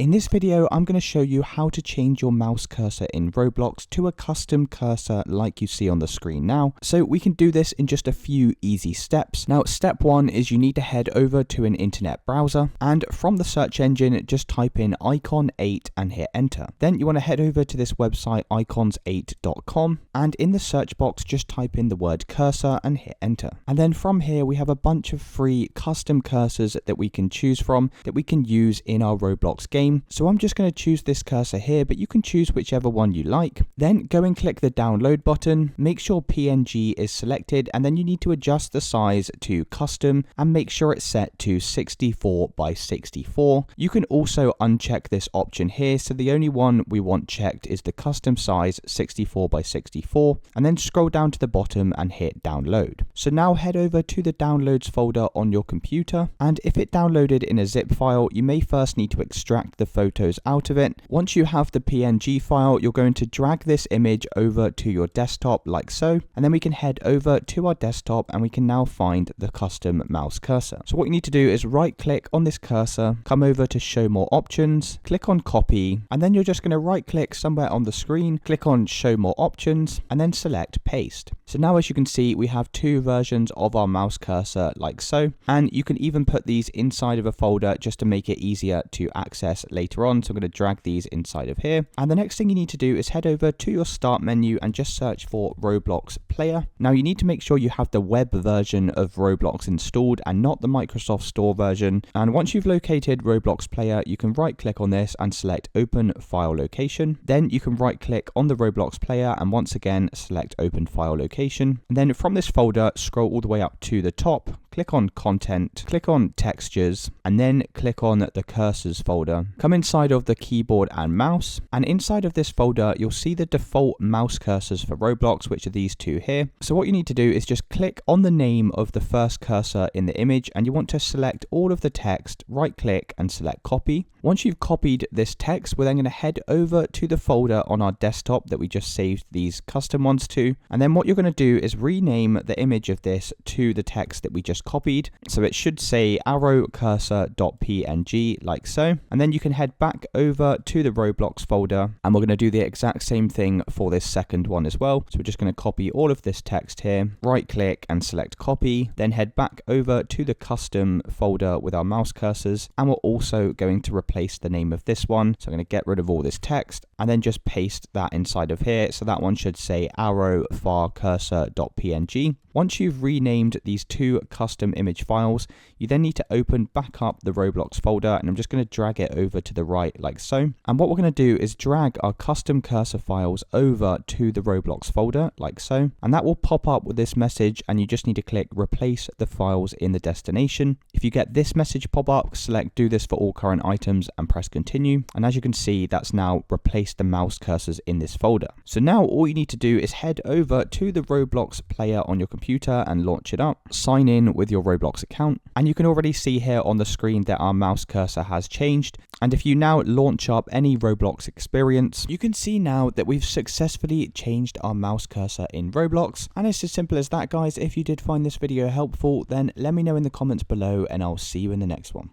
In this video, I'm going to show you how to change your mouse cursor in Roblox to a custom cursor like you see on the screen now. So we can do this in just a few easy steps. Now, step one is you need to head over to an internet browser, and from the search engine, just type in icon8 and hit enter. Then you want to head over to this website icons8.com, and in the search box, just type in the word cursor and hit enter. And then from here, we have a bunch of free custom cursors that we can choose from that we can use in our Roblox game. So I'm just going to choose this cursor here, but you can choose whichever one you like. Then go and click the download button, make sure PNG is selected, and then you need to adjust the size to custom and make sure it's set to 64 by 64. You can also uncheck this option here, so the only one we want checked is the custom size 64 by 64, and then scroll down to the bottom and hit download. So now head over to the downloads folder on your computer, and if it downloaded in a zip file, you may first need to extract the photos out of it. Once you have the PNG file, you're going to drag this image over to your desktop like so, and then we can head over to our desktop and we can now find the custom mouse cursor. So what you need to do is right click on this cursor, come over to show more options, click on copy, and then you're just going to right click somewhere on the screen, click on show more options, and then select paste. So now as you can see, we have two versions of our mouse cursor like so, and you can even put these inside of a folder just to make it easier to access later on. So I'm going to drag these inside of here, and the next thing you need to do is head over to your start menu and just search for Roblox Player. Now you need to make sure you have the web version of Roblox installed and not the Microsoft Store version, and once you've located Roblox Player, you can right click on this and select open file location. Then you can right click on the Roblox Player and once again select open file location, and then from this folder scroll all the way up to the top, click on content, click on textures, and then click on the cursors folder. Come inside of the keyboard and mouse, and inside of this folder you'll see the default mouse cursors for Roblox, which are these two here. So what you need to do is just click on the name of the first cursor in the image, and you want to select all of the text, right click and select copy. Once you've copied this text, we're then going to head over to the folder on our desktop that we just saved these custom ones to, and then what you're going to do is rename the image of this to the text that we just copied. So it should say arrow cursor.png like so, and then you can head back over to the Roblox folder, and we're going to do the exact same thing for this second one as well. So we're just going to copy all of this text here, right click and select copy, then head back over to the custom folder with our mouse cursors, and we're also going to replace the name of this one. So I'm going to get rid of all this text and then just paste that inside of here. So that one should say arrow far cursor.png. Once you've renamed these two custom image files, you then need to open back up the Roblox folder, and I'm just going to drag it over to the right like so. And what we're going to do is drag our custom cursor files over to the Roblox folder like so, and that will pop up with this message, and you just need to click replace the files in the destination. If you get this message pop up, select do this for all current items and press continue, and as you can see, that's now replaced the mouse cursors in this folder. So now all you need to do is head over to the Roblox player on your computer and launch it up, sign in with your Roblox account, and you can already see here on the screen that our mouse cursor has changed. And if you now launch up any Roblox experience, you can see now that we've successfully changed our mouse cursor in Roblox. And it's as simple as that, guys. If you did find this video helpful, then let me know in the comments below, and I'll see you in the next one.